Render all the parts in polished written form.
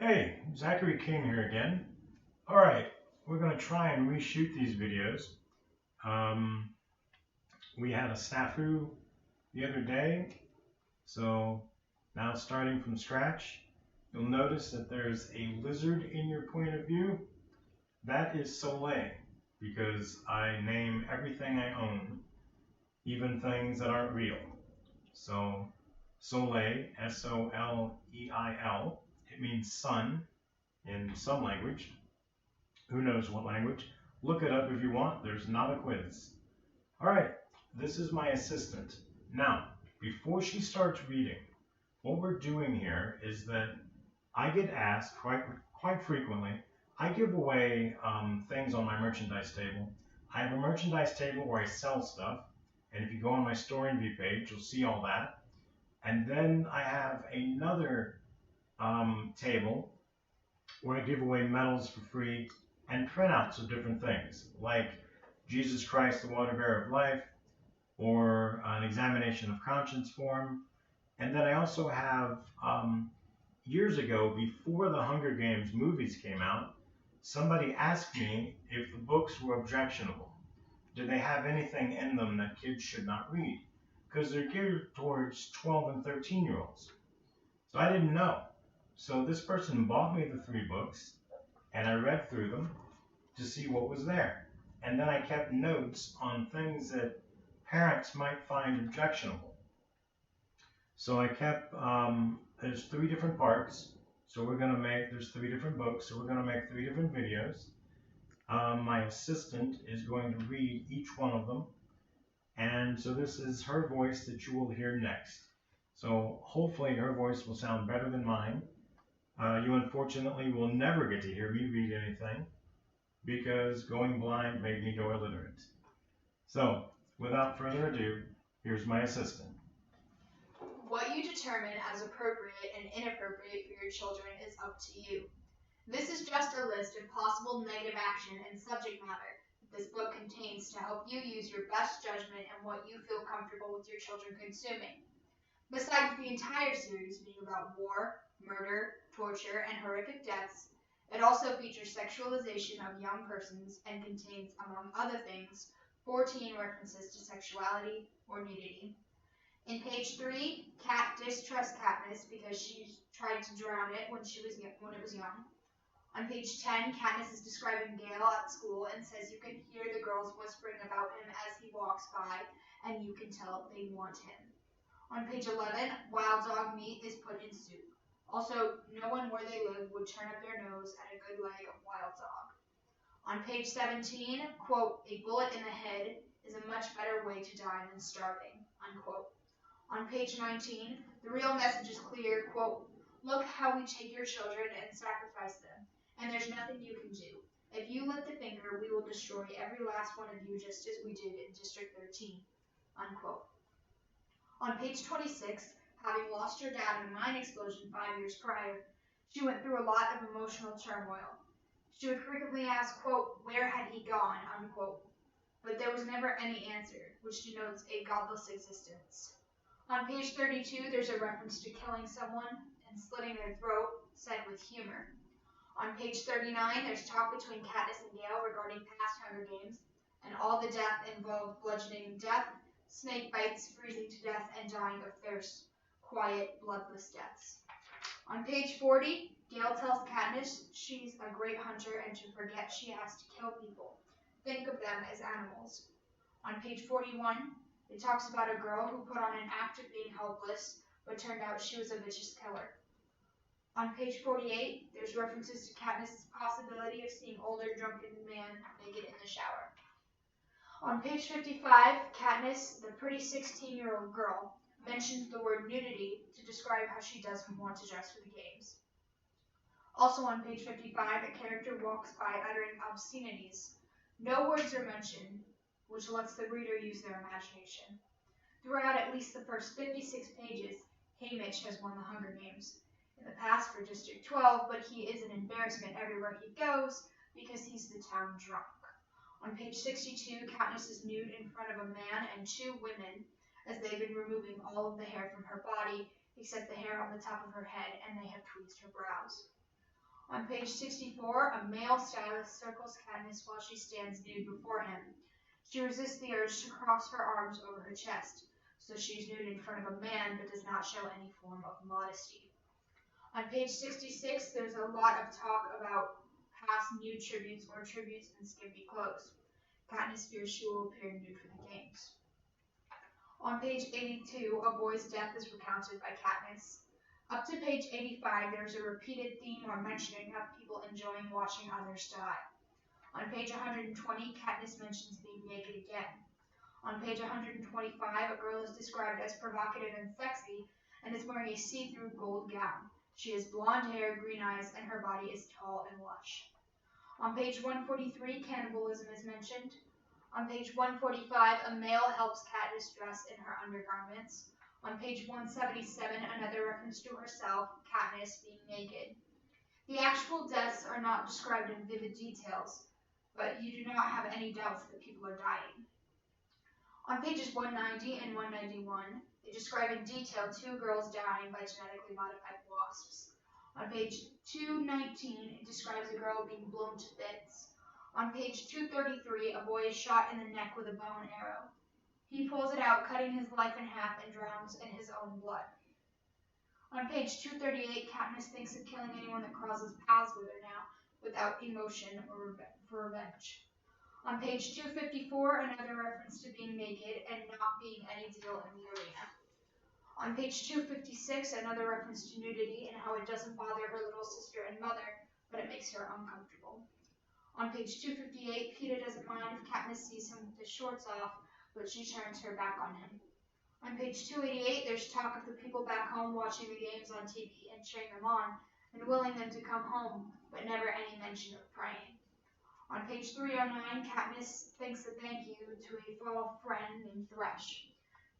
Hey, Zachary King here again. All right, we're going to try and reshoot these videos. Um, we had a snafu the other day, so now starting from scratch, you'll notice that there's a lizard in your point of view. That is Soleil, because I name everything I own, even things that aren't real. So Soleil, Soleil, it means sun in some language. Who knows what language? Look it up if you want. There's not a quiz. All right, this is my assistant. Now, before she starts reading, what we're doing here is that I get asked quite frequently. I give away things on my merchandise table. I have a merchandise table where I sell stuff, and if you go on my store and view page, you'll see all that. And then I have another table where I give away medals for free and printouts of different things, like Jesus Christ, the water bearer of life, or an examination of conscience form. And then I also have, years ago, before the Hunger Games movies came out, somebody asked me if the books were objectionable. Did they have anything in them that kids should not read? Because they're geared towards 12 and 13-year-olds. So I didn't know. So this person bought me the 3 books, and I read through them to see what was there. And then I kept notes on things that parents might find objectionable. So I kept, there's 3 different parts. So there's 3 different books. So we're going to make 3 different videos. My assistant is going to read each one of them. And so this is her voice that you will hear next. So hopefully her voice will sound better than mine. You unfortunately will never get to hear me read anything because going blind made me go illiterate. So, without further ado, here's my assistant. What you determine as appropriate and inappropriate for your children is up to you. This is just a list of possible negative action and subject matter that this book contains to help you use your best judgment and what you feel comfortable with your children consuming. Besides the entire series being about war, murder, torture, and horrific deaths, it also features sexualization of young persons and contains, among other things, 14 references to sexuality or nudity. In page 3, Kat distrusts Katniss because she tried to drown it when it was young. On page 10, Katniss is describing Gale at school and says you can hear the girls whispering about him as he walks by, and you can tell they want him. On page 11, wild dog meat is put in soup. Also, no one where they live would turn up their nose at a good leg of wild dog. On page 17, quote, a bullet in the head is a much better way to die than starving, unquote. On page 19, the real message is clear, quote, look how we take your children and sacrifice them, and there's nothing you can do. If you lift a finger, we will destroy every last one of you just as we did in District 13, unquote. On page 26, having lost her dad in a mine explosion 5 years prior, she went through a lot of emotional turmoil. She would frequently ask, quote, where had he gone, unquote, but there was never any answer, which denotes a godless existence. On page 32, there's a reference to killing someone and slitting their throat, said with humor. On page 39, there's talk between Katniss and Gale regarding past Hunger Games, and all the death involved bludgeoning death, snake bites, freezing to death, and dying of thirst. Quiet, bloodless deaths. On page 40, Gale tells Katniss she's a great hunter and to forget she has to kill people. Think of them as animals. On page 41, it talks about a girl who put on an act of being helpless, but turned out she was a vicious killer. On page 48, there's references to Katniss' possibility of seeing older drunken man naked in the shower. On page 55, Katniss, the pretty 16-year-old girl, mentions the word nudity to describe how she doesn't want to dress for the games. Also on page 55, a character walks by uttering obscenities. No words are mentioned, which lets the reader use their imagination. Throughout at least the first 56 pages, Haymitch has won the Hunger Games. In the past for District 12, but he is an embarrassment everywhere he goes because he's the town drunk. On page 62, Katniss is nude in front of a man and 2 women as they've been removing all of the hair from her body except the hair on the top of her head, and they have tweezed her brows. On page 64, a male stylist circles Katniss while she stands nude before him. She resists the urge to cross her arms over her chest, so she's nude in front of a man but does not show any form of modesty. On page 66, there's a lot of talk about past nude tributes or tributes in skimpy clothes. Katniss fears she will appear nude for the games. On page 82, a boy's death is recounted by Katniss. Up to page 85, there's a repeated theme or mentioning of people enjoying watching others die. On page 120, Katniss mentions being naked again. On page 125, a girl is described as provocative and sexy and is wearing a see-through gold gown. She has blonde hair, green eyes, and her body is tall and lush. On page 143, cannibalism is mentioned. On page 145, a male helps Katniss dress in her undergarments. On page 177, another reference to herself, Katniss being naked. The actual deaths are not described in vivid details, but you do not have any doubts that people are dying. On pages 190 and 191, they describe in detail 2 girls dying by genetically modified wasps. On page 219, it describes a girl being blown to bits. On page 233, a boy is shot in the neck with a bow and arrow. He pulls it out, cutting his life in half, and drowns in his own blood. On page 238, Katniss thinks of killing anyone that crosses paths with her now, without emotion or for revenge. On page 254, another reference to being naked and not being any deal in the arena. On page 256, another reference to nudity and how it doesn't bother her little sister and mother, but it makes her uncomfortable. On page 258, Peeta doesn't mind if Katniss sees him with his shorts off, but she turns her back on him. On page 288, there's talk of the people back home watching the games on TV and cheering them on, and willing them to come home, but never any mention of praying. On page 309, Katniss thinks a thank you to a fall friend named Thresh.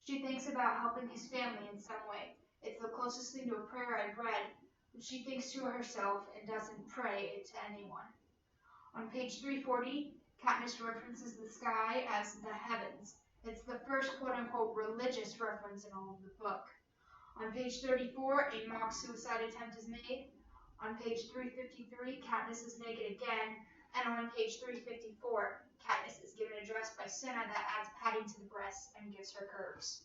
She thinks about helping his family in some way. It's the closest thing to a prayer I've read, but she thinks to herself and doesn't pray it to anyone. On page 340, Katniss references the sky as the heavens. It's the first quote-unquote religious reference in all of the book. On page 34, a mock suicide attempt is made. On page 353, Katniss is naked again. And on page 354, Katniss is given a dress by Cinna that adds padding to the breasts and gives her curves.